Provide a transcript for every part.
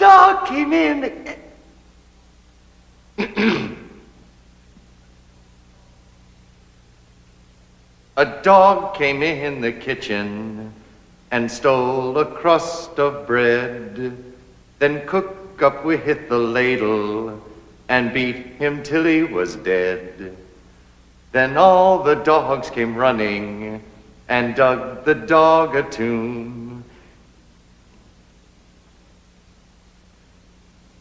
dog came in. A dog came in the kitchen and stole a crust of bread, then cook up with the ladle and beat him till he was dead. Then all the dogs came running and dug the dog a tomb.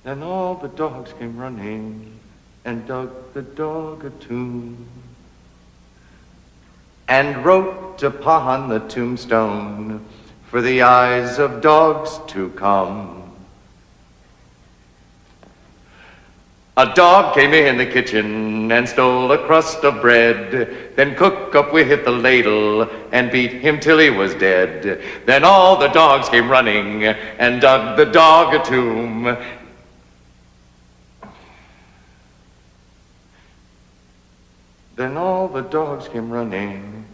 Then all the dogs came running and dug the dog a tomb, and wrote upon the tombstone for the eyes of dogs to come. A dog came in the kitchen and stole a crust of bread, then cook up with the ladle and beat him till he was dead. Then all the dogs came running and dug the dog a tomb. Then all the dogs came running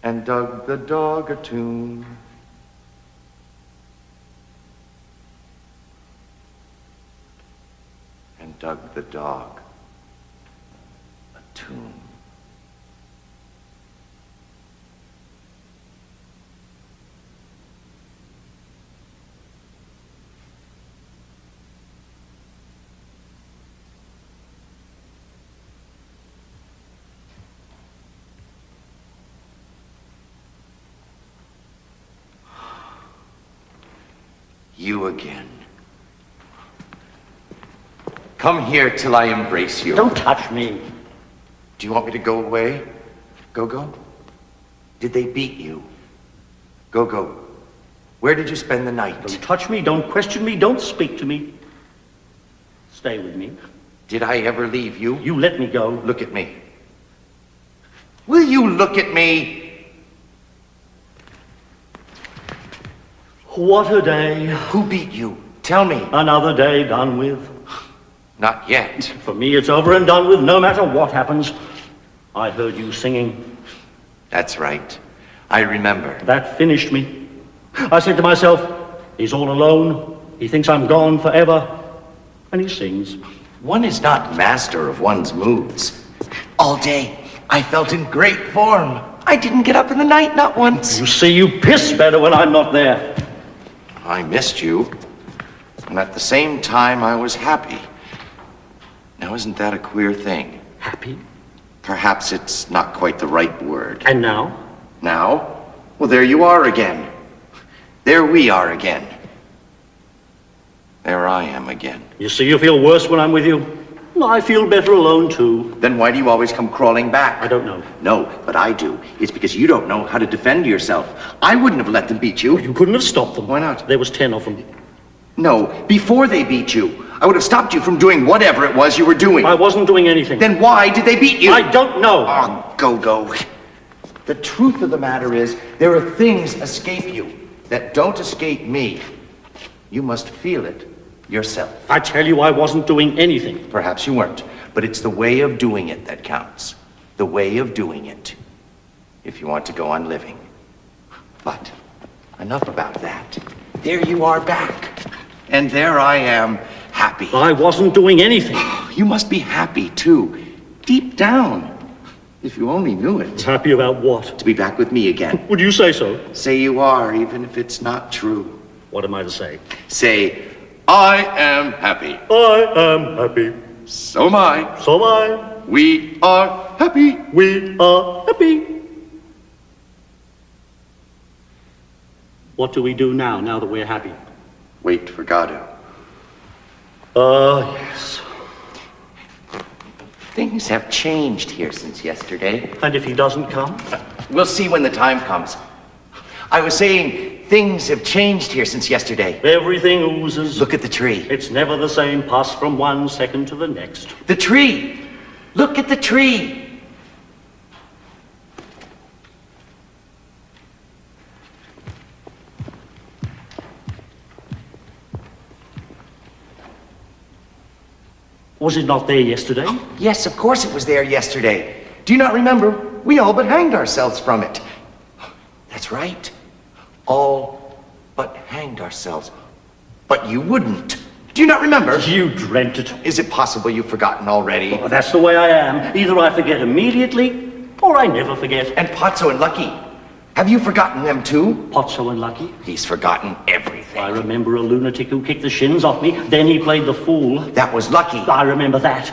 and dug the dog a tomb. And dug the dog a tomb. You again. Come here till I embrace you. Don't touch me. Do you want me to go away? Go-Go? Did they beat you? Go-Go, where did you spend the night? Don't touch me, don't question me, don't speak to me. Stay with me. Did I ever leave you? You let me go. Look at me. Will you look at me? What a day. Who beat you? Tell me. Another day done with. Not yet. For me, it's over and done with, no matter what happens. I heard you singing. That's right. I remember. That finished me. I said to myself, he's all alone. He thinks I'm gone forever. And he sings. One is not master of one's moods. All day, I felt in great form. I didn't get up in the night, not once. You see, you piss better when I'm not there. I missed you. And at the same time, I was happy. Now, isn't that a queer thing? Happy? Perhaps it's not quite the right word. And now? Now? Well, there you are again. There we are again. There I am again. You see, you feel worse when I'm with you. I feel better alone, too. Then why do you always come crawling back? I don't know. No, but I do. It's because you don't know how to defend yourself. I wouldn't have let them beat you. You couldn't have stopped them. Why not? There was 10 of them. No, before they beat you. I would have stopped you from doing whatever it was you were doing. I wasn't doing anything. Then why did they beat you? I don't know. Oh, Go-Go. The truth of the matter is, there are things escape you that don't escape me. You must feel it yourself. I tell you, I wasn't doing anything. Perhaps you weren't, but it's the way of doing it that counts. The way of doing it, if you want to go on living. But enough about that. There you are back. And there I am, happy. I wasn't doing anything. You must be happy, too. Deep down. If you only knew it. Happy about what? To be back with me again. Would you say so? Say you are, even if it's not true. What am I to say? Say, I am happy. I am happy. So am I. So am I. We are happy. We are happy. What do we do now that we're happy? Wait for Godot. Yes. Things have changed here since yesterday. And if he doesn't come? We'll see when the time comes. I was saying, things have changed here since yesterday. Everything oozes. Look at the tree. It's never the same. Pass from one second to the next. The tree. Look at the tree. Was it not there yesterday? Yes, of course it was there yesterday. Do you not remember? We all but hanged ourselves from it. That's right. All but hanged ourselves. But you wouldn't. Do you not remember? You dreamt it. Is it possible you've forgotten already? Oh, that's the way I am. Either I forget immediately, or I never forget. And Pozzo and Lucky. Have you forgotten them too? Pozzo and Lucky? He's forgotten everything. I remember a lunatic who kicked the shins off me. Then he played the fool. That was Lucky. I remember that.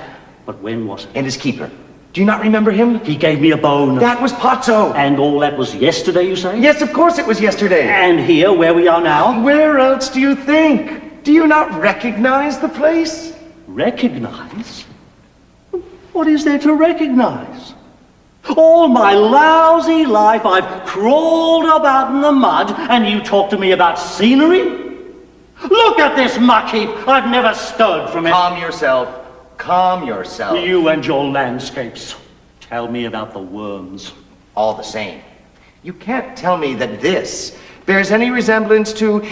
But when was it? And his keeper. Do you not remember him? He gave me a bone. That was Pozzo. And all that was yesterday, you say? Yes, of course it was yesterday. And here, where we are now? Where else do you think? Do you not recognize the place? Recognize? What is there to recognize? All my lousy life I've crawled about in the mud, and you talk to me about scenery? Look at this muck heap. I've never stirred from it. Calm yourself. Calm yourself. You and your landscapes. Tell me about the worms. All the same, you can't tell me that this bears any resemblance to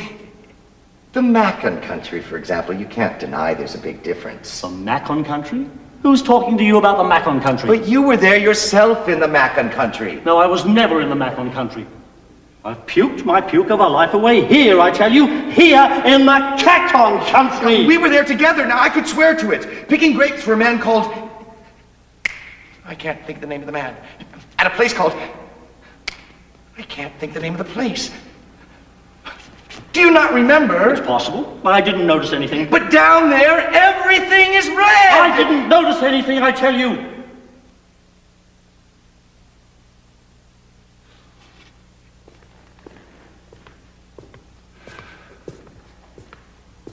the Macon country, for example. You can't deny there's a big difference. The Macon country? Who's talking to you about the Macon country? But you were there yourself in the Macon country. No, I was never in the Macon country. I've puked my puke of a life away here, I tell you, here in the Cacon country. We were there together, now I could swear to it. Picking grapes for a man called... I can't think the name of the man. At a place called... I can't think the name of the place. Do you not remember? It's possible. I didn't notice anything. But down there, everything is red! I didn't notice anything, I tell you.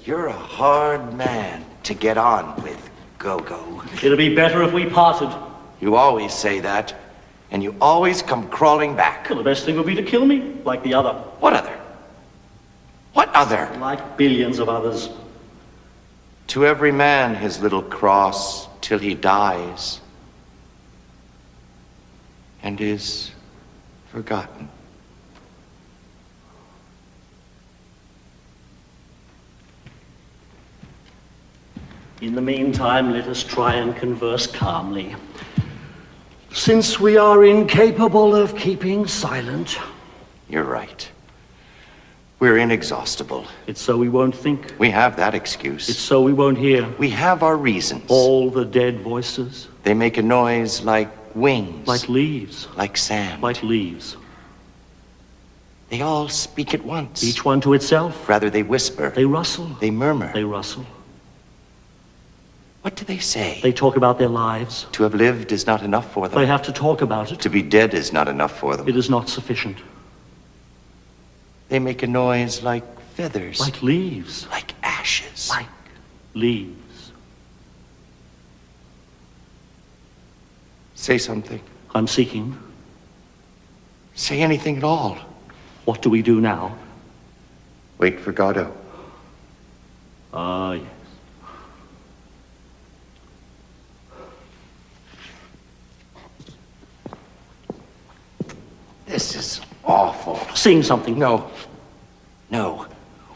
You're a hard man to get on with, Go-Go. It'll be better if we parted. You always say that, and you always come crawling back. Well, the best thing would be to kill me, like the other. What other? What other? Like billions of others. To every man his little cross till he dies and is forgotten. In the meantime, let us try and converse calmly. Since we are incapable of keeping silent. You're right. We're inexhaustible. It's so we won't think. We have that excuse. It's so we won't hear. We have our reasons. All the dead voices. They make a noise like wings. Like leaves. Like sand. Like leaves. They all speak at once. Each one to itself. Rather, they whisper. They rustle. They murmur. They rustle. What do they say? They talk about their lives. To have lived is not enough for them. They have to talk about it. To be dead is not enough for them. It is not sufficient. They make a noise like feathers. Like leaves. Like ashes. Like leaves. Say something. I'm seeking. Say anything at all. What do we do now? Wait for Godot. Ah, yes. This is awful. Sing something. No. No.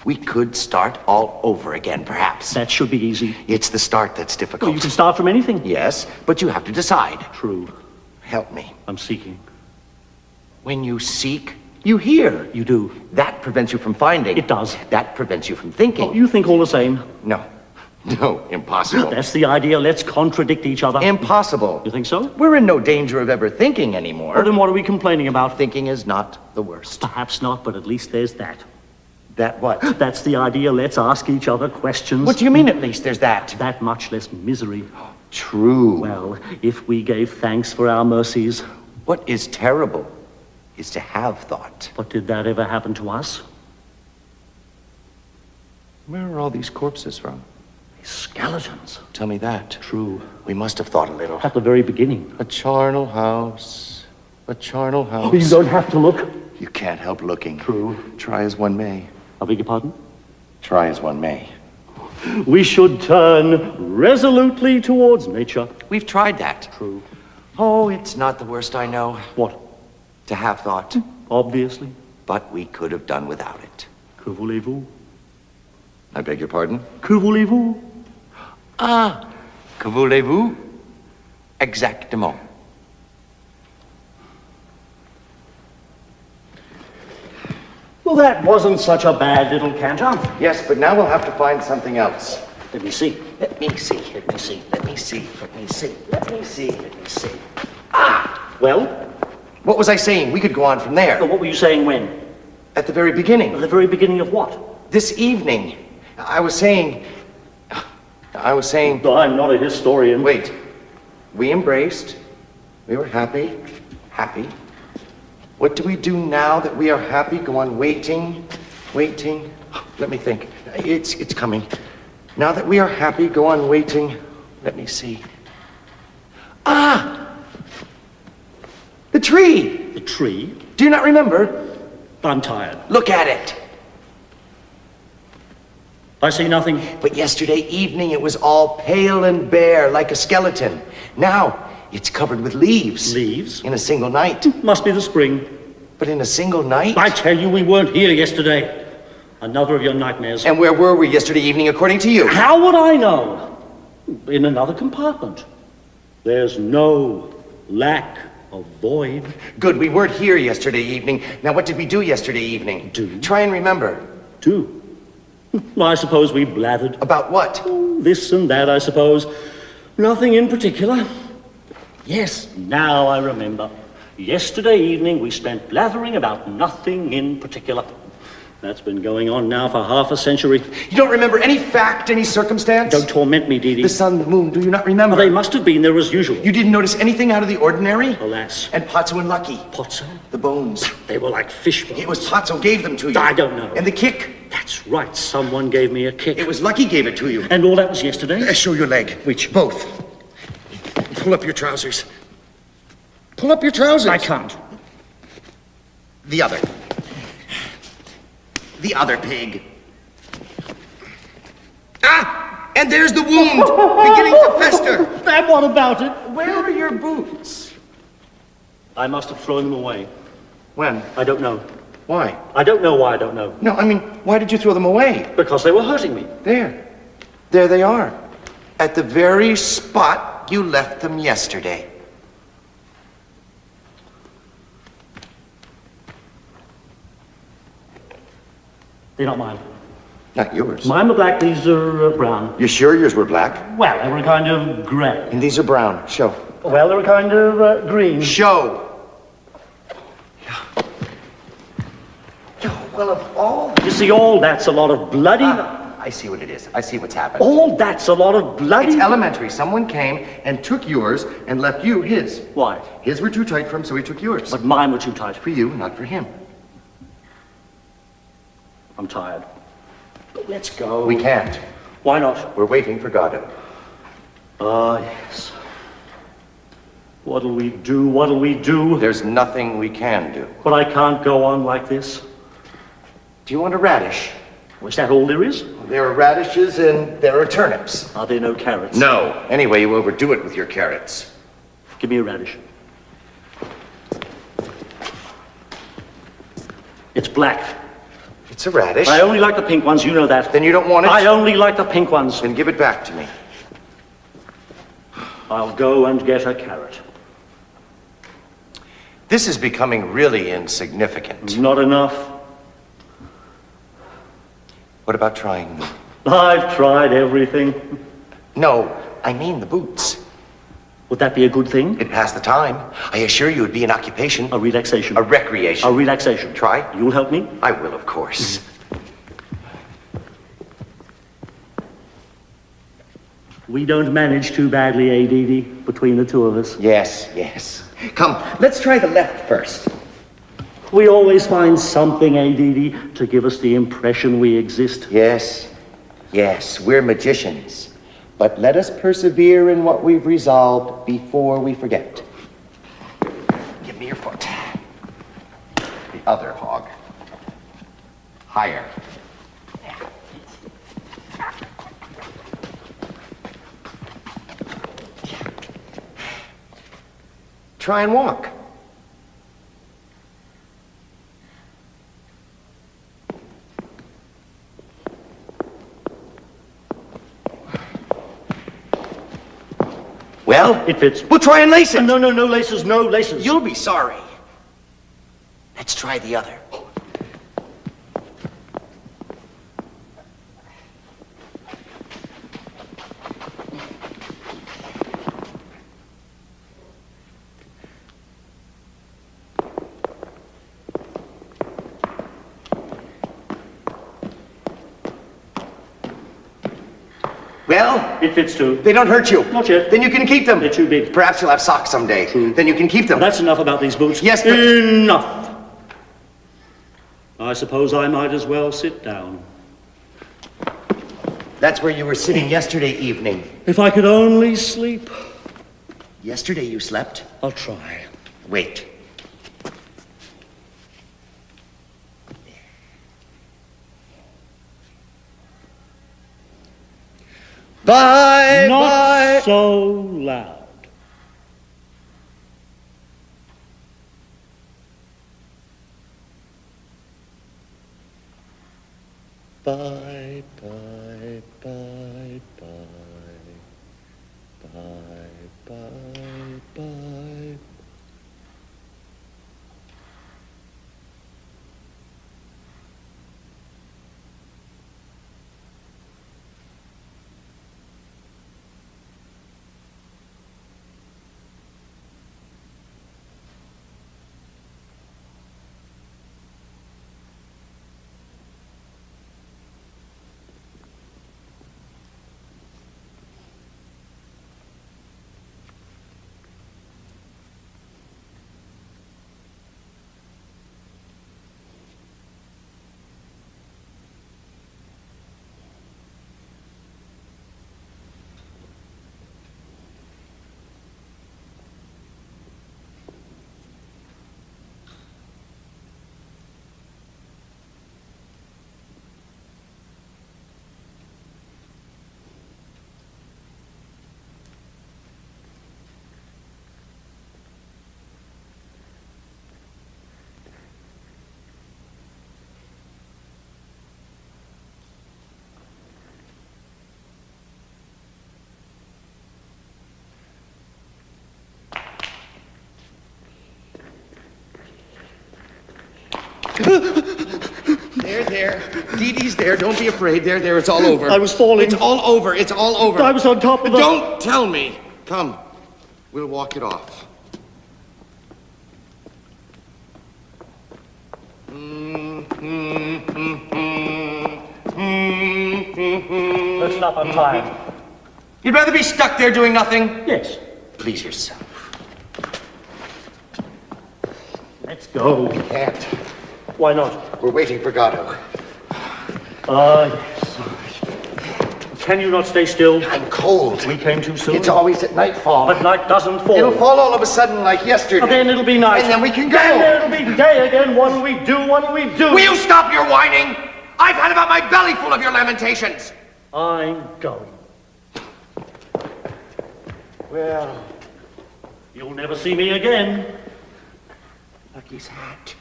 We could start all over again, perhaps. That should be easy. It's the start that's difficult. Oh, you can start from anything. Yes, but you have to decide. True. Help me. I'm seeking. When you seek, you hear. You do. That prevents you from finding. It does. That prevents you from thinking. Oh, you think all the same. No. No, impossible. That's the idea. Let's contradict each other. Impossible. You think so? We're in no danger of ever thinking anymore. Well, then what are we complaining about? Thinking is not the worst. Perhaps not, but at least there's that. That what? That's the idea. Let's ask each other questions. What do you mean at least there's that? That much less misery. True. Well, if we gave thanks for our mercies. What is terrible is to have thought. But did that ever happen to us? Where are all these corpses from? Skeletons. Tell me that. True. We must have thought a little. At the very beginning. A charnel house. A charnel house. Oh, you don't have to look. You can't help looking. True. Try as one may. I beg your pardon? Try as one may. We should turn resolutely towards nature. We've tried that. True. Oh, it's not the worst I know. What? To have thought. Obviously. But we could have done without it. Que voulez-vous? I beg your pardon? Que voulez-vous? Ah, que voulez-vous? Exactement. Well, that wasn't such a bad little canter. Yes, but now we'll have to find something else. Let me see. Let me see. Let me see. Let me see. Let me see. Let me see. Let me see. Ah! Well? What was I saying? We could go on from there. What were you saying when? At the very beginning. At the very beginning of what? This evening. I was saying... I'm not a historian. Wait. We embraced. We were happy. Happy. What do we do now that we are happy? Go on waiting. Waiting. Let me think. It's coming. Now that we are happy, go on waiting. Let me see. Ah! The tree! The tree? Do you not remember? I'm tired. Look at it. I see nothing. But yesterday evening it was all pale and bare like a skeleton. Now it's covered with leaves. Leaves? In a single night. Must be the spring. But in a single night? I tell you, we weren't here yesterday. Another of your nightmares. And where were we yesterday evening according to you? How would I know? In another compartment. There's no lack of void. Good, we weren't here yesterday evening. Now what did we do yesterday evening? Do? Try and remember. Do? Well, I suppose we blathered. About what? Oh, this and that, I suppose. Nothing in particular. Yes, now I remember. Yesterday evening we spent blathering about nothing in particular. That's been going on now for half a century. You don't remember any fact, any circumstance? Don't torment me, Dee Dee. The sun, the moon, do you not remember? They must have been there as usual. You didn't notice anything out of the ordinary? Alas. And Pozzo and Lucky? Pozzo? The bones. They were like fish bones. It was Pozzo gave them to you. I don't know. And the kick? That's right. Someone gave me a kick. It was Lucky gave it to you. And all that was yesterday? Show your leg. Which? Both. Pull up your trousers. Pull up your trousers. I can't. The other. The other pig. Ah! And there's the wound, beginning to fester. And what about it? Where are your boots? I must have thrown them away. When? I don't know. Why? I don't know why I don't know. No, I mean, why did you throw them away? Because they were hurting me. There. There they are. At the very spot you left them yesterday. They're not mine. Not yours. Mine were black, these are brown. You're sure yours were black? Well, they were kind of grey. And these are brown. Show. Well, they were kind of green. Show. Well, of all... You see, all that's a lot of bloody... I see what it is. I see what's happened. All that's a lot of bloody... It's elementary. Someone came and took yours and left you his. Why? His were too tight for him, so he took yours. But mine were too tight. For you, not for him. I'm tired. Let's go. We can't. Why not? We're waiting for Godot. Ah, yes. What'll we do? What'll we do? There's nothing we can do. But I can't go on like this. Do you want a radish? Was that all there is? There are radishes and there are turnips. Are there no carrots? No. Anyway, you overdo it with your carrots. Give me a radish. It's black. It's a radish. I only like the pink ones, you know that. Then you don't want it? I only like the pink ones. Then give it back to me. I'll go and get a carrot. This is becoming really insignificant. Not enough. What about trying them? I've tried everything. No, I mean the boots. Would that be a good thing? It'd pass the time. I assure you it'd be an occupation. A relaxation. A recreation. A relaxation. Try? You'll help me? I will, of course. We don't manage too badly, eh, Dee Dee, between the two of us. Yes, yes. Come, let's try the left first. We always find something, eh, Dee Dee, to give us the impression we exist. Yes, yes, we're magicians. But let us persevere in what we've resolved before we forget. Give me your foot. The other hog. Higher. Try and walk. Well, It fits. we'll try and lace it. No, no, no laces, no laces. You'll be sorry. Let's try the other. Well? It fits too. They don't hurt you. Not yet. Then you can keep them. They're too big. Perhaps you'll have socks someday. True. Then you can keep them. That's enough about these boots. Yes, but... Enough! I suppose I might as well sit down. That's where you were sitting yesterday evening. If I could only sleep. Yesterday you slept? I'll try. Wait. Bye, Not bye. so loud. Bye, bye, bye, bye. Bye, bye, bye. There. Dee Dee's there. Don't be afraid. There. It's all over. I was falling. It's all over. It's all over. I was on top of the... Don't tell me. Come. We'll walk it off. Listen up, I'm tired. You'd rather be stuck there doing nothing? Yes. Please yourself. Let's go. We can't. Why not? We're waiting for Godot. Yes. Can you not stay still? I'm cold. We came too soon. It's always at nightfall. But night doesn't fall. It'll fall all of a sudden like yesterday. And then it'll be night. And then we can go. Then it'll be day again. What'll we do? Will you stop your whining? I've had about my belly full of your lamentations. I'm going. Well, You'll never see me again. Lucky's hat.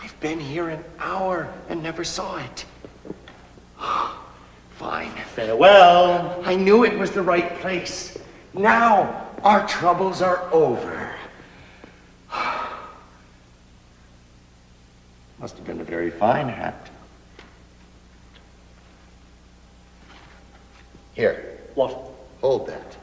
I've been here an hour and never saw it. Fine. Farewell. I knew it was the right place. Now our troubles are over. Must have been a very fine hat. Here, What? hold that.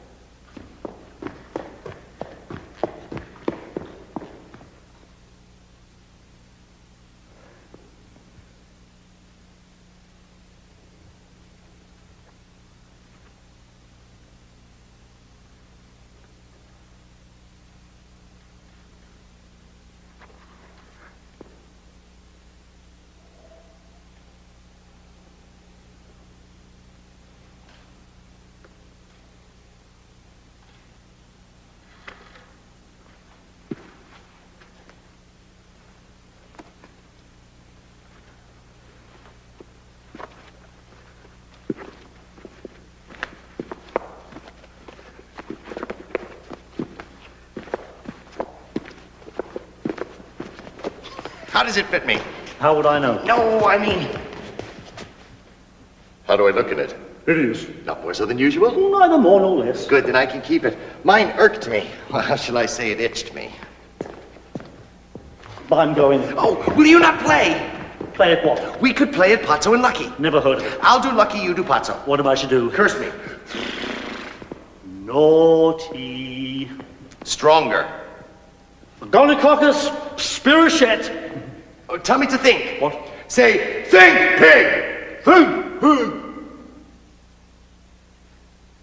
How does it fit me? How would I know? No, I mean... How do I look in it? It is. Not more so than usual? Neither more nor less. Good, then I can keep it. Mine irked me. Well, how shall I say it itched me? I'm going. Oh, will you not play? Play at what? We could play at Pazzo and Lucky. Never heard of it. I'll do Lucky, you do Pazzo. What am I to do? Curse me. Naughty. Stronger. Gonococcus spirichet. Oh, tell me to think. What? Say, think, pig! Think, pig!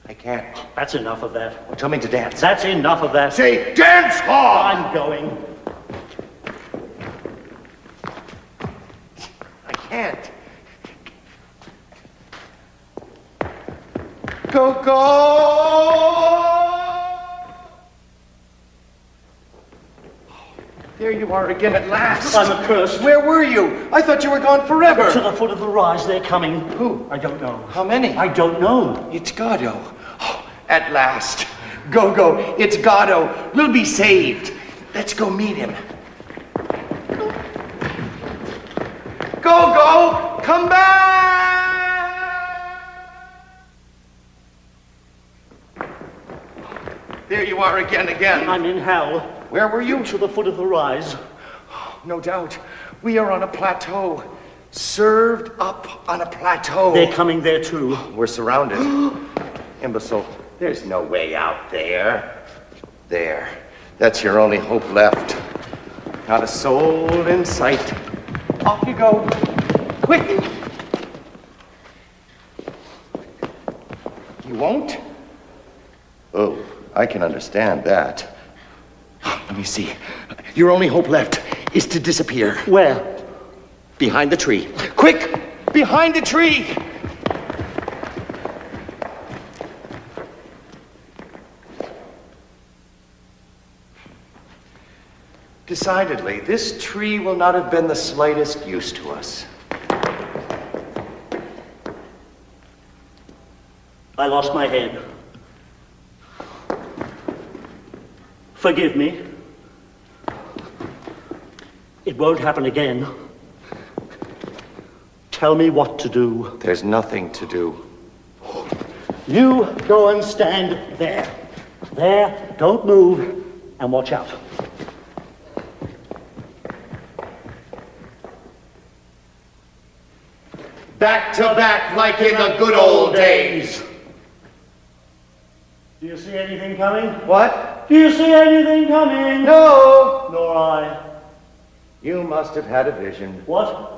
I can't. That's enough of that. Well, tell me to dance. That's enough of that. Say, dance hard! I'm going. I can't. Go, go! There you are again at last. I'm accursed. Where were you? I thought you were gone forever. To the foot of the rise, they're coming. Who? I don't know. How many? I don't know. It's Godot. Oh, at last. Go, it's Godot. We'll be saved. Let's go meet him. Go, come back! There you are again. I'm in hell. Where were you? To the foot of the rise. No doubt. We are on a plateau. Served up on a plateau. They're coming there too. We're surrounded. Imbecile. There's no way out there. There. That's your only hope left. Not a soul in sight. Off you go. Quick! You won't? Oh, I can understand that. Let me see. Your only hope left is to disappear. Where? Behind the tree. Quick! Behind the tree! Decidedly, this tree will not have been the slightest use to us. I lost my head. Forgive me. It won't happen again. Tell me what to do. There's nothing to do. You go and stand there. There, don't move, and watch out. Back to back like in the good old days. Do you see anything coming? What? Do you see anything coming? No! Nor I. You must have had a vision. What?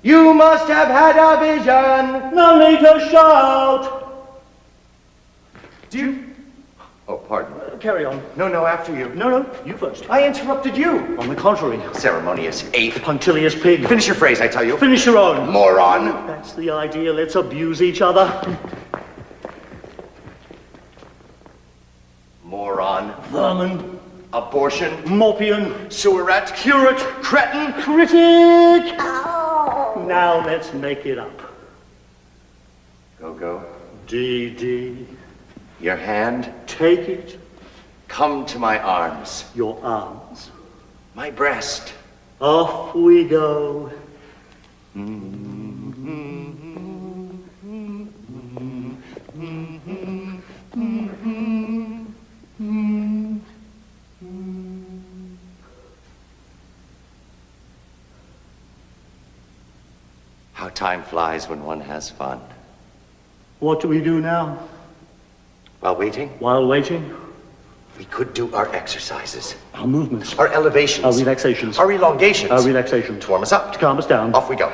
You must have had a vision! No need to shout! Do you... Oh, pardon. Carry on. No, after you. No, you first. I interrupted you. On the contrary. Ceremonious ape. Punctilious pig. Finish your phrase, I tell you. Finish your own. Moron. That's the idea. Let's abuse each other. Moron. Vermin. Abortion. Morpion. Sewerette. Curate. Cretin. Critic. Now let's make it up. Go. D. Your hand. Take it. Come to my arms. Your arms. My breast. Off we go. How time flies when one has fun. What do we do now? While waiting, While waiting? we could do our exercises, Our movements. our elevations, Our relaxations. our elongations, Our relaxations. to warm us up. To calm us down. Off we go.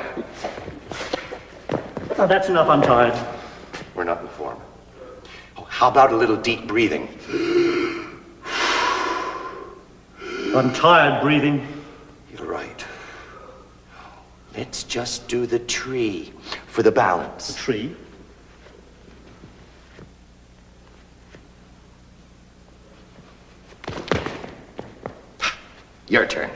Oh, that's enough. I'm tired. We're not in form. Oh, how about a little deep breathing? I'm tired breathing. You're right. Let's just do the tree for the balance. Tree. Your turn.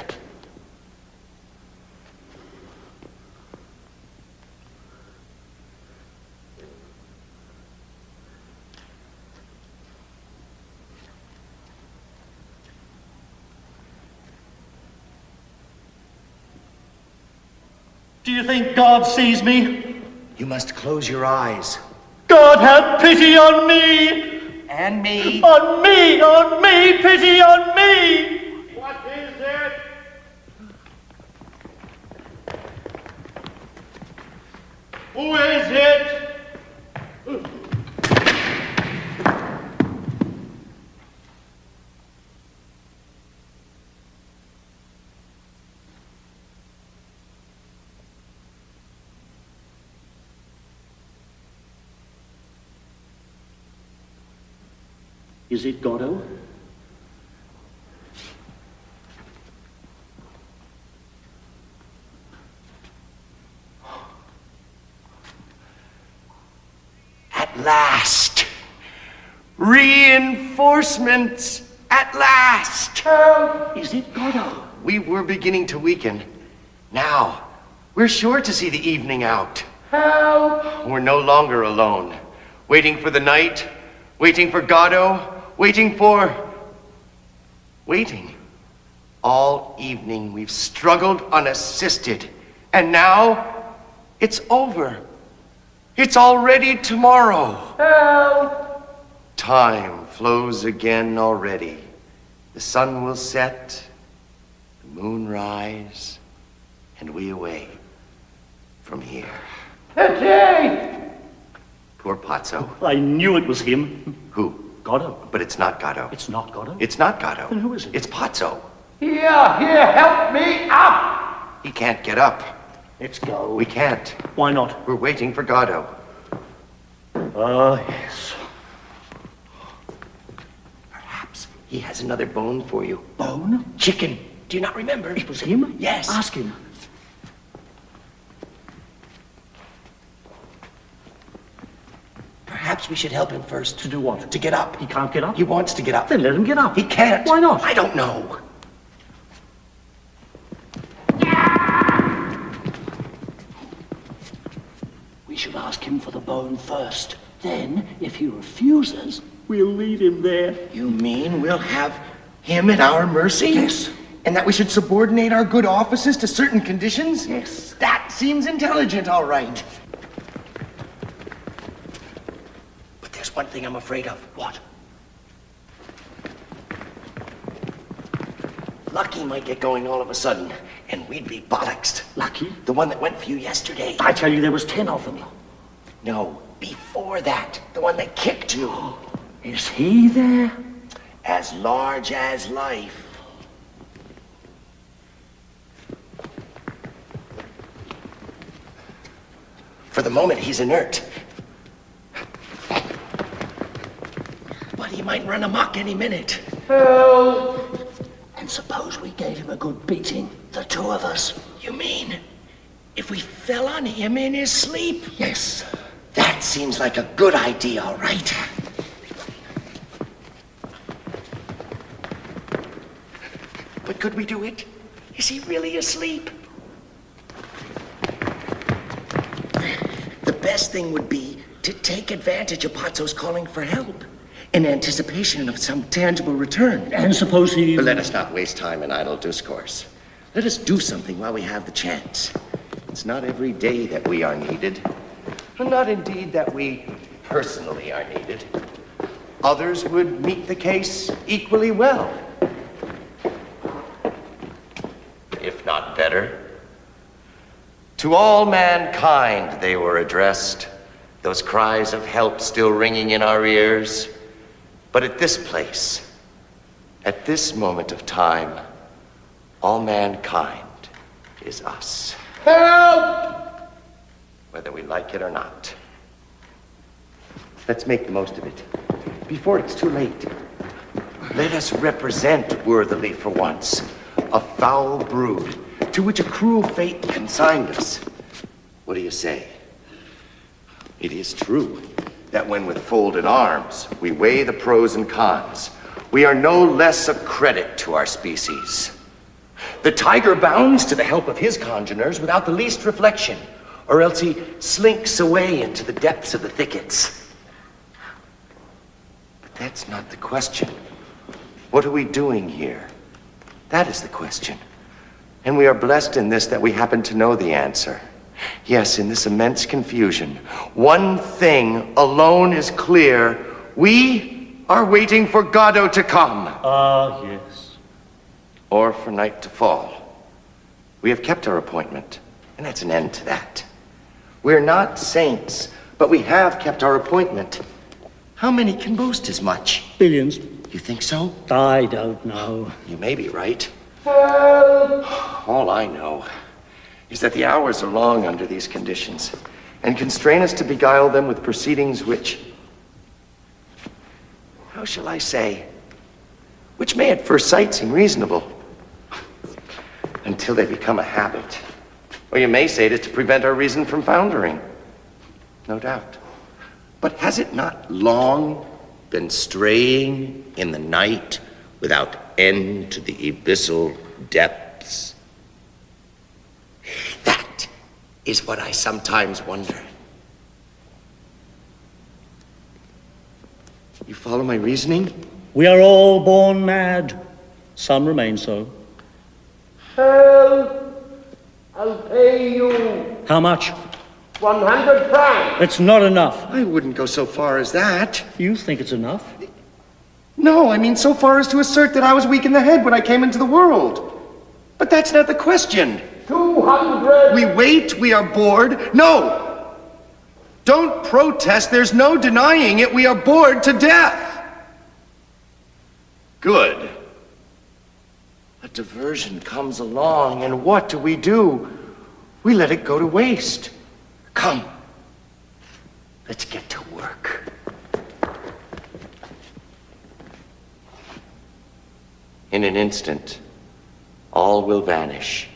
Do you think God sees me? You must close your eyes. God have pity on me! And me. On me, pity on me! What is it? Who is it? Is it Godot? At last! Reinforcements! At last! Is it Godot? We were beginning to weaken. Now, we're sure to see the evening out. Help! We're no longer alone. Waiting for the night, waiting for Godot, waiting. All evening we've struggled unassisted. And now, it's over. It's already tomorrow. Help! Time flows again already. The sun will set, the moon rise, and we away from here. Jay! Poor Pazzo. I knew it was him. Who? Godot. But it's not Godot. It's not Godot? It's not Godot. Then who is it? It's Pazzo. Here, help me up! He can't get up. Let's go. We can't. Why not? We're waiting for Godot. Yes. Perhaps he has another bone for you. Bone? Chicken. Do you not remember? It was him? Yes. Ask him. Perhaps we should help him first. To do what? To get up. He can't get up? He wants to get up. Then let him get up. He can't. Why not? I don't know. We should ask him for the bone first. Then, if he refuses, we'll leave him there. You mean we'll have him at our mercy? Yes. And that we should subordinate our good offices to certain conditions? Yes. That seems intelligent, all right. But there's one thing I'm afraid of. What? Lucky might get going all of a sudden, and we'd be bollocksed. Lucky? The one that went for you yesterday. I tell you, there was 10 of them. No, before that. The one that kicked you. Is he there? As large as life. For the moment, he's inert. But he might run amok any minute. Help! And suppose we gave him a good beating, the two of us. You mean, if we fell on him in his sleep? Yes. That seems like a good idea, all right? But could we do it? Is he really asleep? The best thing would be to take advantage of Pazzo's calling for help in anticipation of some tangible return. And suppose he... But let us not waste time in idle discourse. Let us do something while we have the chance. It's not every day that we are needed. And not indeed that we personally are needed. Others would meet the case equally well. If not better. To all mankind they were addressed, those cries of help still ringing in our ears. But at this place, at this moment of time, all mankind is us. Help! Whether we like it or not. Let's make the most of it, before it's too late. Let us represent worthily for once a foul brood to which a cruel fate consigned us. What do you say? It is true that when with folded arms we weigh the pros and cons, we are no less a credit to our species. The tiger bounds to the help of his congeners without the least reflection, or else he slinks away into the depths of the thickets. But that's not the question. What are we doing here? That is the question. And we are blessed in this that we happen to know the answer. Yes, in this immense confusion, one thing alone is clear. We are waiting for Godot to come. Yes. Or for night to fall. We have kept our appointment, and that's an end to that. We're not saints, but we have kept our appointment. How many can boast as much? Billions. You think so? I don't know. You may be right. Help! All I know is that the hours are long under these conditions, and constrain us to beguile them with proceedings which how shall I say, which may at first sight seem reasonable, until they become a habit. Or you may say it is to prevent our reason from foundering. No doubt. But has it not long been straying in the night without end to the abyssal depths? That is what I sometimes wonder. You follow my reasoning? We are all born mad. Some remain so. Help! I'll pay you How much? 100 francs. It's not enough. I wouldn't go so far as that. You think it's enough? No, I mean so far as to assert that I was weak in the head when I came into the world. But that's not the question. 200. We wait, we are bored. No! Don't protest, there's no denying it. We are bored to death. Good. A diversion comes along, and what do? We let it go to waste. Come, let's get to work. In an instant, all will vanish,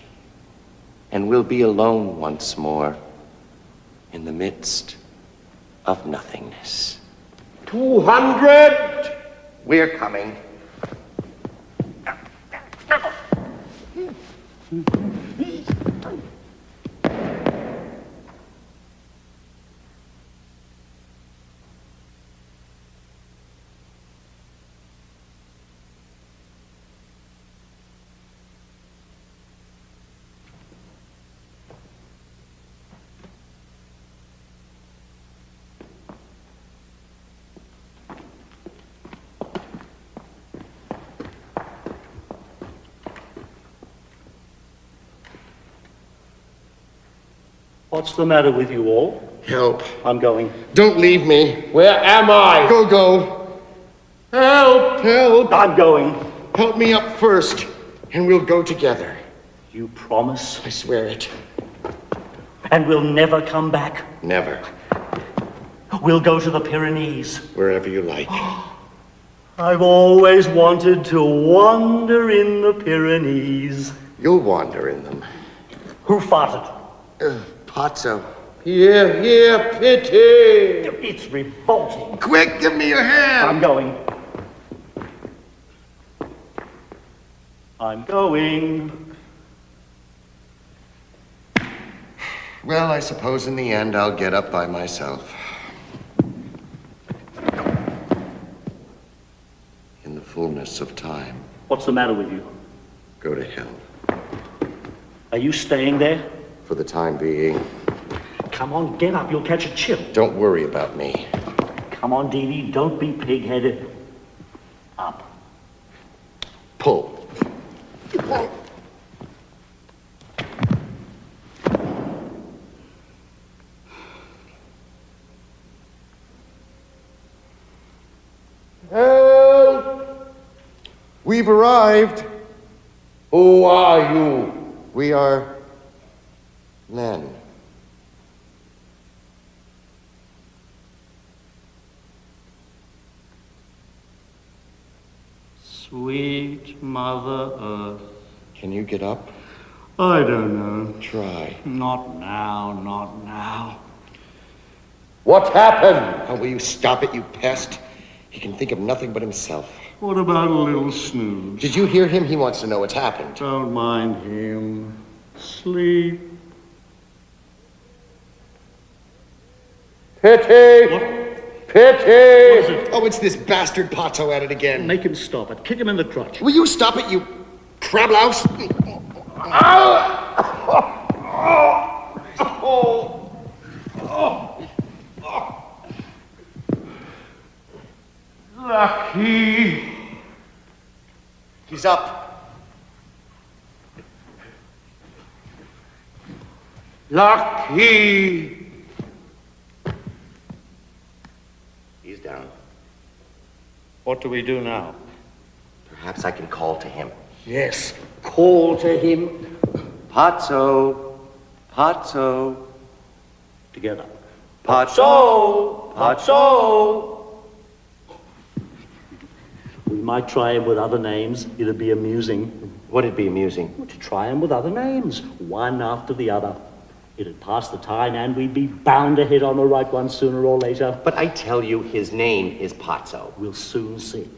and we'll be alone once more in the midst of nothingness. 200. We're coming. What's the matter with you all? Help. I'm going. Don't leave me. Where am I? Go. Help! Help. I'm going. Help me up first, and we'll go together. You promise? I swear it. And we'll never come back? Never. We'll go to the Pyrenees. Wherever you like. I've always wanted to wander in the Pyrenees. You'll wander in them. Who farted? Pazzo. Here, here, pity. It's revolting. Quick, give me your hand. I'm going. I'm going. Well, I suppose in the end I'll get up by myself. In the fullness of time. What's the matter with you? Go to hell. Are you staying there? For the time being. Come on, get up. You'll catch a chill. Don't worry about me. Come on, Dee Dee. Don't be pig-headed. Up. Pull. Help! We've arrived. Who are you? We are men. Sweet Mother Earth. Can you get up? I don't know. Try. Not now, not now. What happened? Oh, will you stop it, you pest? He can think of nothing but himself. What about a little snooze? Did you hear him? He wants to know what's happened. Don't mind him. Sleep. Pity! What? Pity! What is it? Oh, it's this bastard Pazzo at it again. Make him stop it. Kick him in the crotch. Will you stop it, you crab louse? Lucky! He's up. Lucky! He's down. What do we do now? Perhaps I can call to him. Yes. Call to him. Pazzo. Pazzo. Together. Pazzo. Pazzo. We might try him with other names. It'd be amusing. What'd be amusing? To try him with other names, one after the other. It'd pass the time, and we'd be bound to hit on the right one sooner or later. But I tell you, his name is Pazzo. We'll soon see.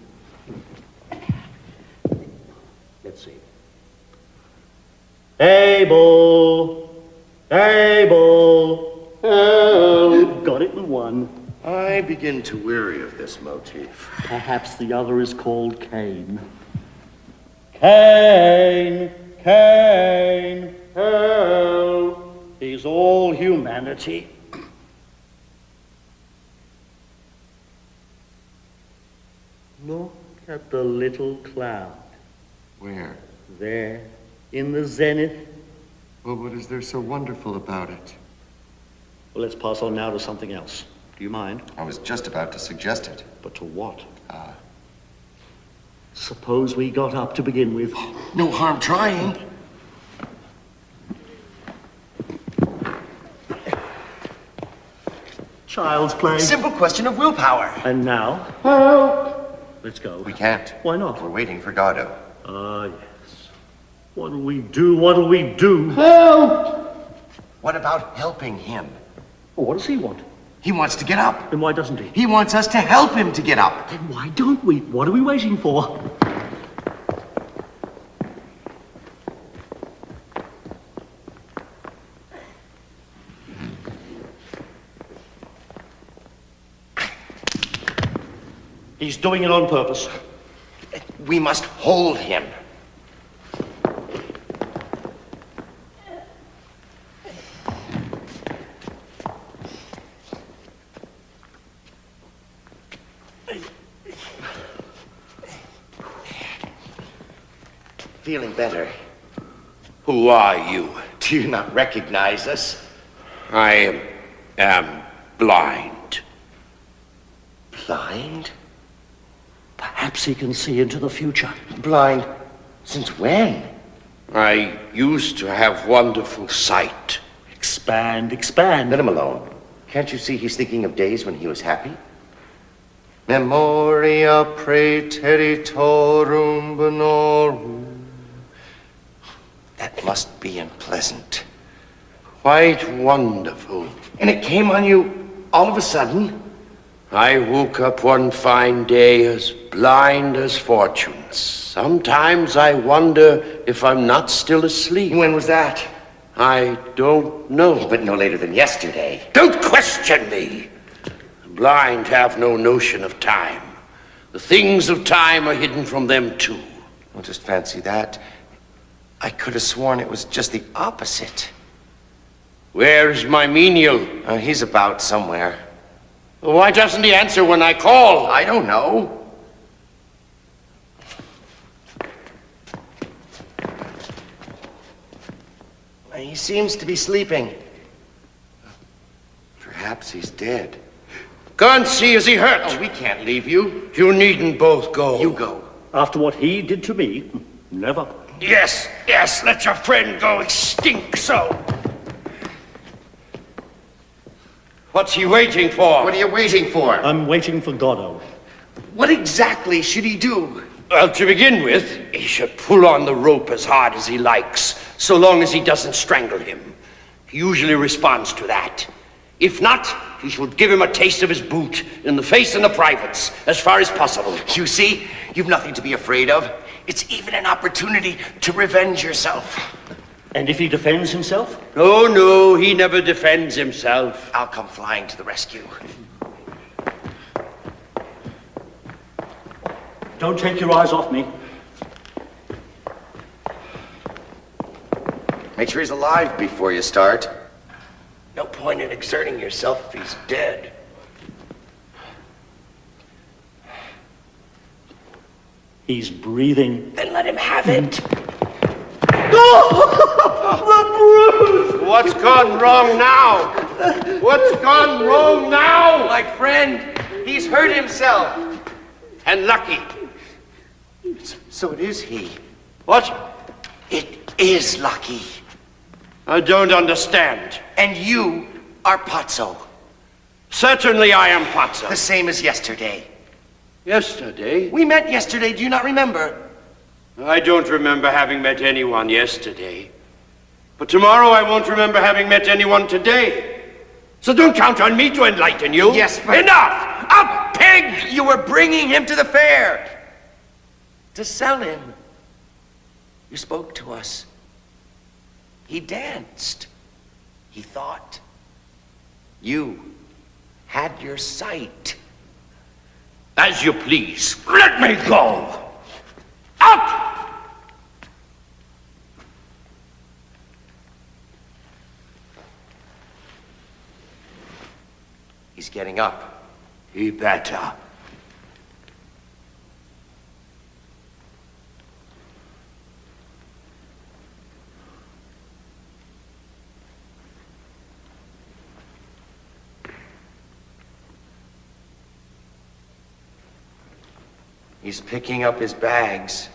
Let's see. Abel! Abel! Help! Got it in one. I begin to weary of this motif. Perhaps the other is called Cain. Cain! Cain! Help! He's all humanity. Look at the little cloud. Where? There, in the zenith. Well, what is there so wonderful about it? Well, let's pass on now to something else. Do you mind? I was just about to suggest it. But to what? Suppose we got up to begin with. No harm trying. Child's play. Simple question of willpower. And now? Help! Let's go. We can't. Why not? We're waiting for Godot. Ah, yes. What'll we do? What'll we do? Help! What about helping him? Well, what does he want? He wants to get up. Then why doesn't he? He wants us to help him to get up. Then why don't we? What are we waiting for? He's doing it on purpose. We must hold him. Feeling better. Who are you? Do you not recognize us? I am blind. Blind? Perhaps he can see into the future. Blind? Since when? I used to have wonderful sight. Expand, expand. Let him alone. Can't you see he's thinking of days when he was happy? Memoria praeteritorum bonorum. That must be unpleasant. Quite wonderful. And it came on you all of a sudden? I woke up one fine day as blind as fortune. Sometimes I wonder if I'm not still asleep. When was that? I don't know. But no later than yesterday. Don't question me. The blind have no notion of time. The things of time are hidden from them too. Well, just fancy that. I could have sworn it was just the opposite. Where is my menial? He's about somewhere. Why doesn't he answer when I call? I don't know. He seems to be sleeping. Perhaps he's dead. Go and see, is he hurt? Oh, we can't leave you. You needn't both go. You go. After what he did to me, never. Yes, yes, let your friend go. He stinks so. What's he waiting for? What are you waiting for? I'm waiting for Godot. What exactly should he do? Well, to begin with, he should pull on the rope as hard as he likes, so long as he doesn't strangle him. He usually responds to that. If not, he should give him a taste of his boot in the face and the privates, as far as possible. You see, you've nothing to be afraid of. It's even an opportunity to revenge yourself. And if he defends himself? Oh, no, he never defends himself. I'll come flying to the rescue. Don't take your eyes off me. Make sure he's alive before you start. No point in exerting yourself if he's dead. He's breathing. Then let him have it. What's gone wrong now? What's gone wrong now? My friend, he's hurt himself. And Lucky. So it is he. What? It is Lucky. I don't understand. And you are Pazzo. Certainly I am Pazzo. The same as yesterday. Yesterday? We met yesterday, do you not remember? I don't remember having met anyone yesterday. But tomorrow I won't remember having met anyone today. So don't count on me to enlighten you. Yes, but... Enough! Up, pig! You were bringing him to the fair. To sell him. You spoke to us. He danced. He thought. You had your sight. As you please. Let me go! Up! He's getting up. He better. He's picking up his bags.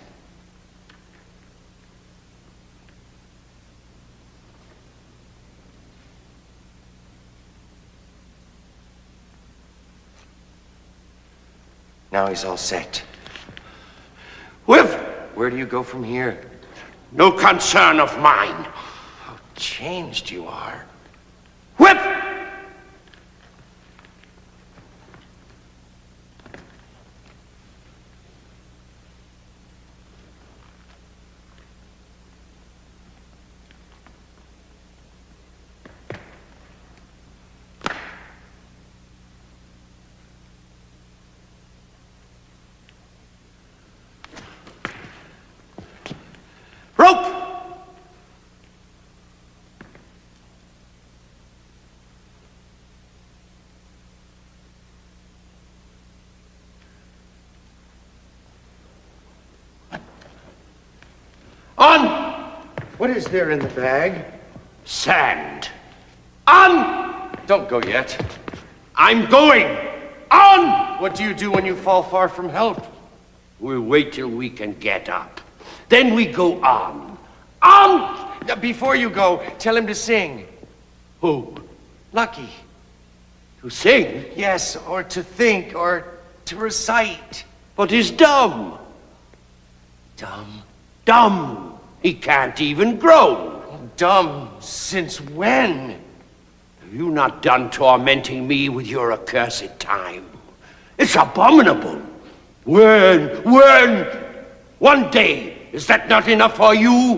Now he's all set. Whip! Where do you go from here? No concern of mine. How changed you are. Whip! Rope! On! What is there in the bag? Sand. On! Don't go yet. I'm going! On! What do you do when you fall far from help? We'll wait till we can get up. Then we go on. On! Before you go, tell him to sing. Who? Lucky. To sing? Yes, or to think, or to recite. But he's dumb. Dumb. Dumb. He can't even grow. Dumb since when? Have you not done tormenting me with your accursed time? It's abominable. When? One day. Is that not enough for you?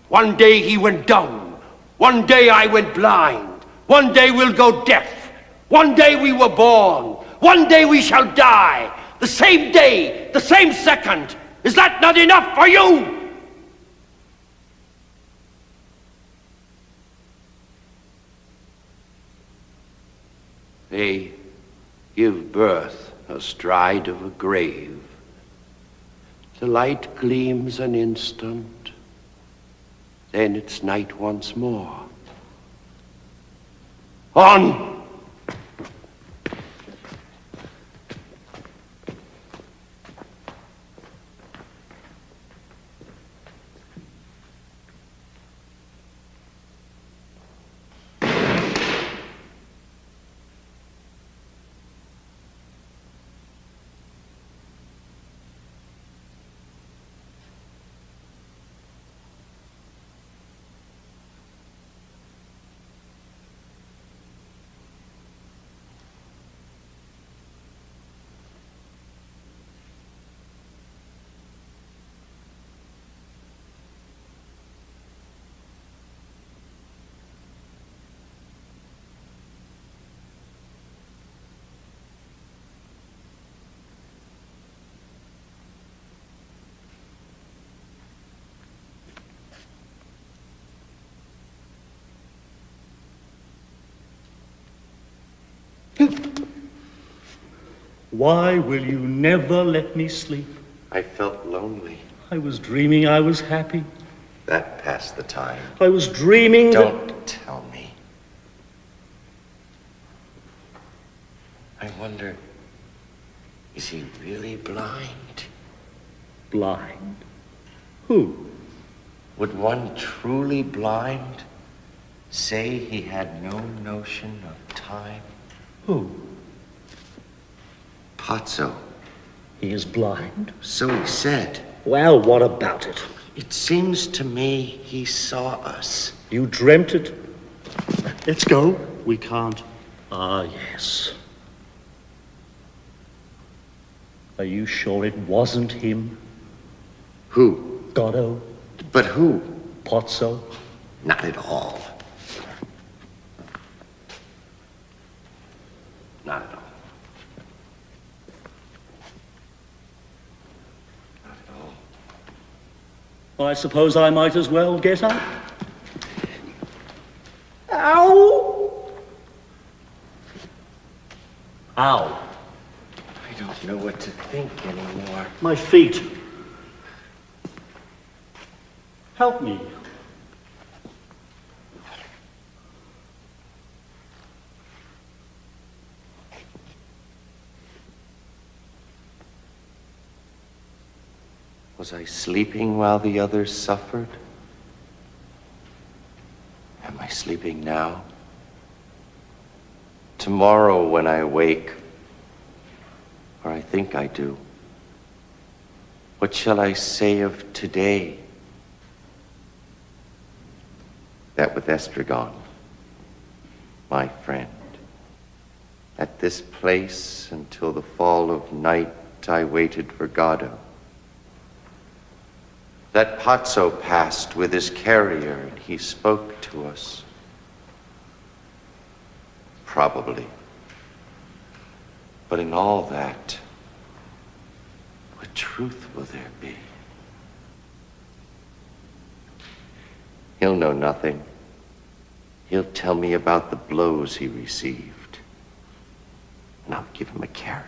One day he went dumb. One day I went blind. One day we'll go deaf. One day we were born. One day we shall die. The same day, the same second. Is that not enough for you? They give birth astride of a grave. The light gleams an instant, then it's night once more. On! Why will you never let me sleep? I felt lonely. I was dreaming I was happy. That passed the time. I was dreaming Don't tell me. I wonder, is he really blind? Blind? Who? Would one truly blind say he had no notion of time? Who? Pazzo. He is blind? So he said. Well, what about it? It seems to me he saw us. You dreamt it. Let's go. We can't. Ah, yes. Are you sure it wasn't him? Who? Godot? But who? Pozzo? Not at all. Not at all. Not at all. I suppose I might as well get up. Ow! Ow. I don't know what to think anymore. My feet. Help me. Was I sleeping while the others suffered? Am I sleeping now? Tomorrow when I wake, or I think I do, what shall I say of today? That with Estragon, my friend, at this place until the fall of night I waited for Godot. That Pozzo passed with his carrier and he spoke to us. Probably. But in all that, what truth will there be? He'll know nothing. He'll tell me about the blows he received. And I'll give him a carrot.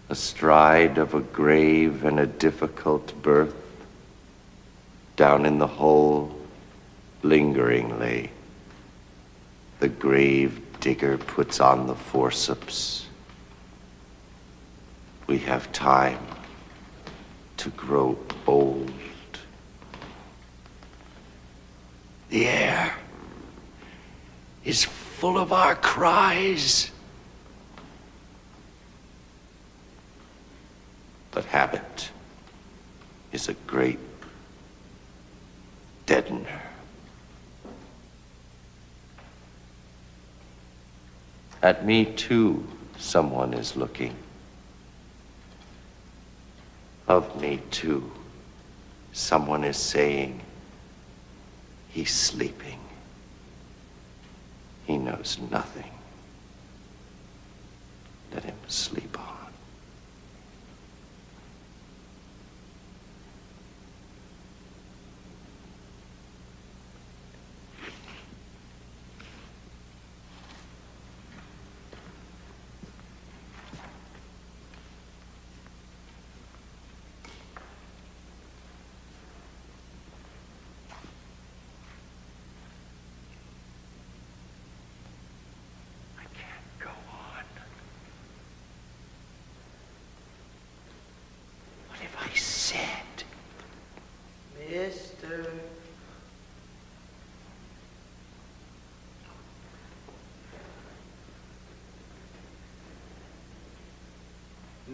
Astride of a grave and a difficult birth, down in the hole, lingering lay. The grave digger puts on the forceps. We have time to grow old. The air is full of our cries. But habit is a great deadener. At me, too, someone is looking. Of me, too, someone is saying, he's sleeping. He knows nothing. Let him sleep on.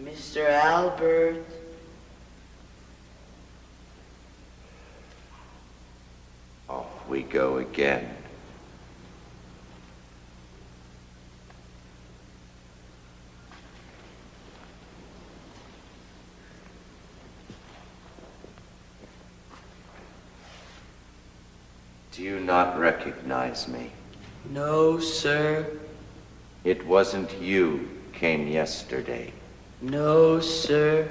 Mr. Albert. Off we go again. Do you not recognize me? No, sir. It wasn't you came yesterday. No, sir.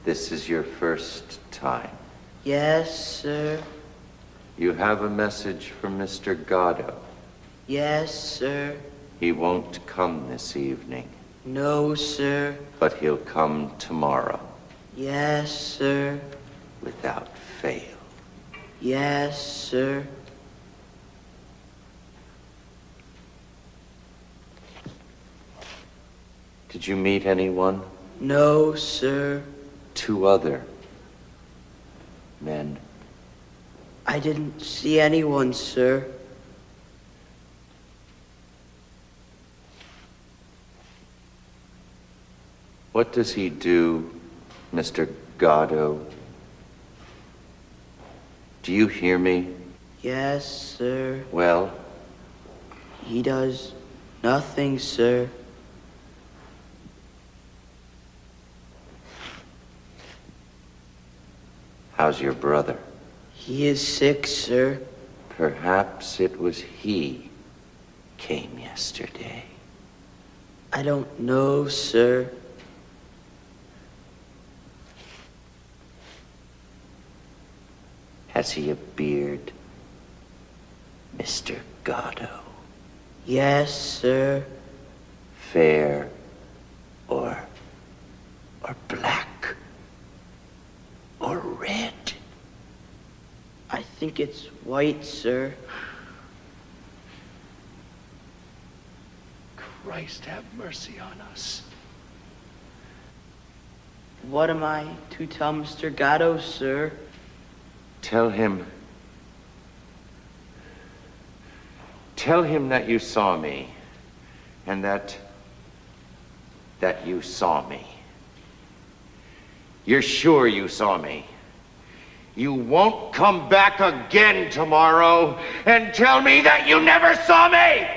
This is your first time. Yes, sir. You have a message from Mr. Godot. Yes, sir. He won't come this evening. No, sir. But he'll come tomorrow. Yes, sir. Without fail. Yes, sir. Did you meet anyone? No, sir. 2 other men. I didn't see anyone, sir. What does he do, Mr. Godot? Do you hear me? Yes, sir. Well? He does nothing, sir. How's your brother? He is sick, sir. Perhaps it was he came yesterday. I don't know, sir. Has he a beard, Mr. Godot? Yes, sir. Fair or black or red? I think it's white, sir. Christ have mercy on us. What am I to tell Mr. Godot, sir? Tell him that you saw me, and that you saw me. You're sure you saw me. You won't come back again tomorrow and tell me that you never saw me!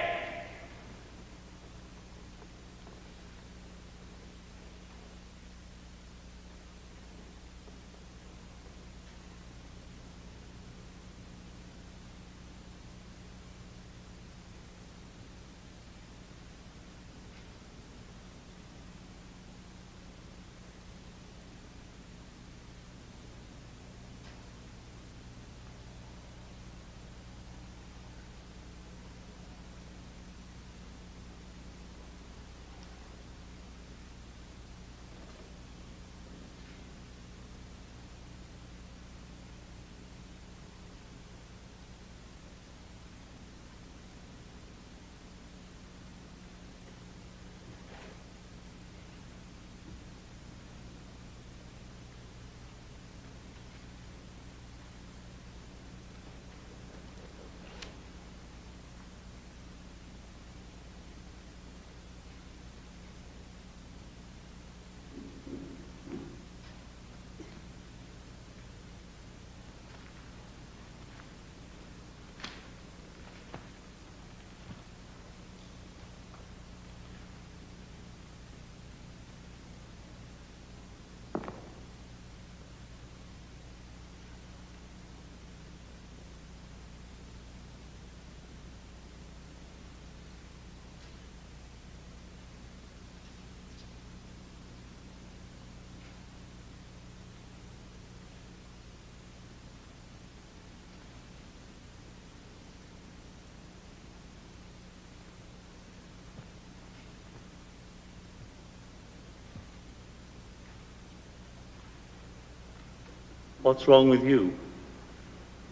What's wrong with you?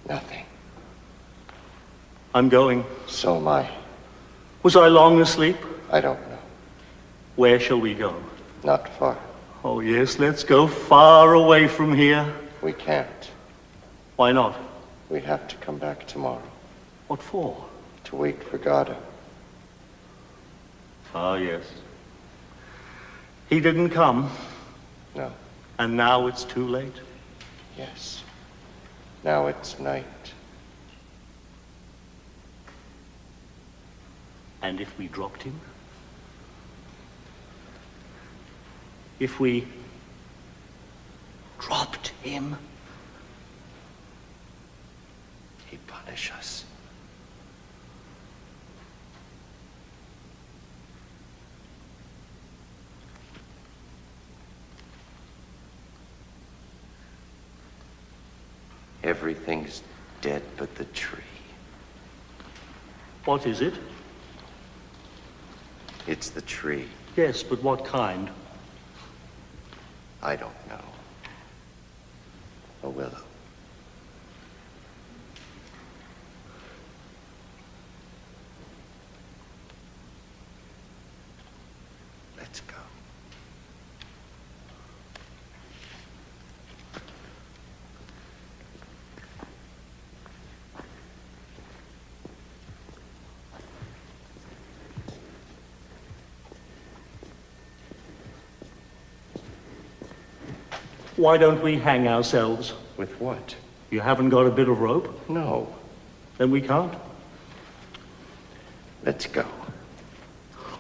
Nothing. I'm going. So am I. Was I long asleep? I don't know. Where shall we go? Not far. Oh, yes, let's go far away from here. We can't. Why not? We have to come back tomorrow. What for? To wait for Godot. Ah, yes. He didn't come, No. and now it's too late. Yes. Now it's night. And if we dropped him? If we dropped him? He'd punish us. Everything's dead but the tree. What is it? It's the tree. Yes, but what kind? I don't know. A willow. Let's go. Why don't we hang ourselves? With what? You haven't got a bit of rope? No. Then we can't. Let's go.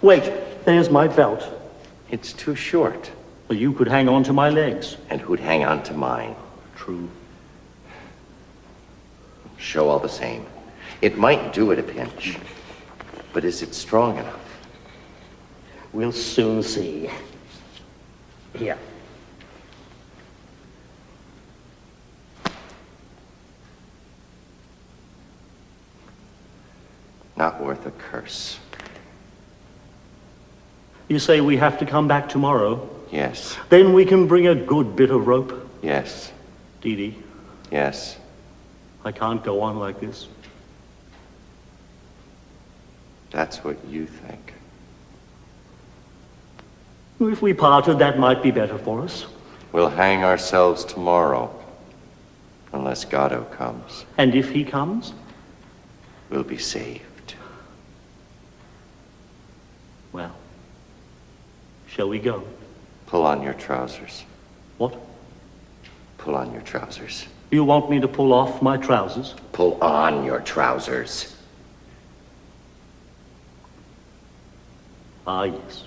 Wait, there's my belt. It's too short. Well, you could hang on to my legs. And who'd hang on to mine? True. Show all the same. It might do at a pinch. But is it strong enough? We'll soon see. Here. Not worth a curse. You say we have to come back tomorrow? Yes. Then we can bring a good bit of rope. Yes. Dee Dee, Yes. I can't go on like this. That's what you think. If we parted, that might be better for us. We'll hang ourselves tomorrow. Unless Godot comes. And if he comes? We'll be saved. Well, shall we go? Pull on your trousers. What? Pull on your trousers. You want me to pull off my trousers? Pull on your trousers. Ah, yes.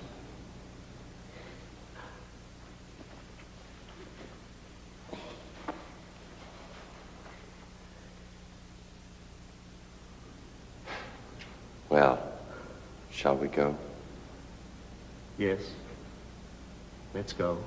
Well, shall we go? Yes. Let's go.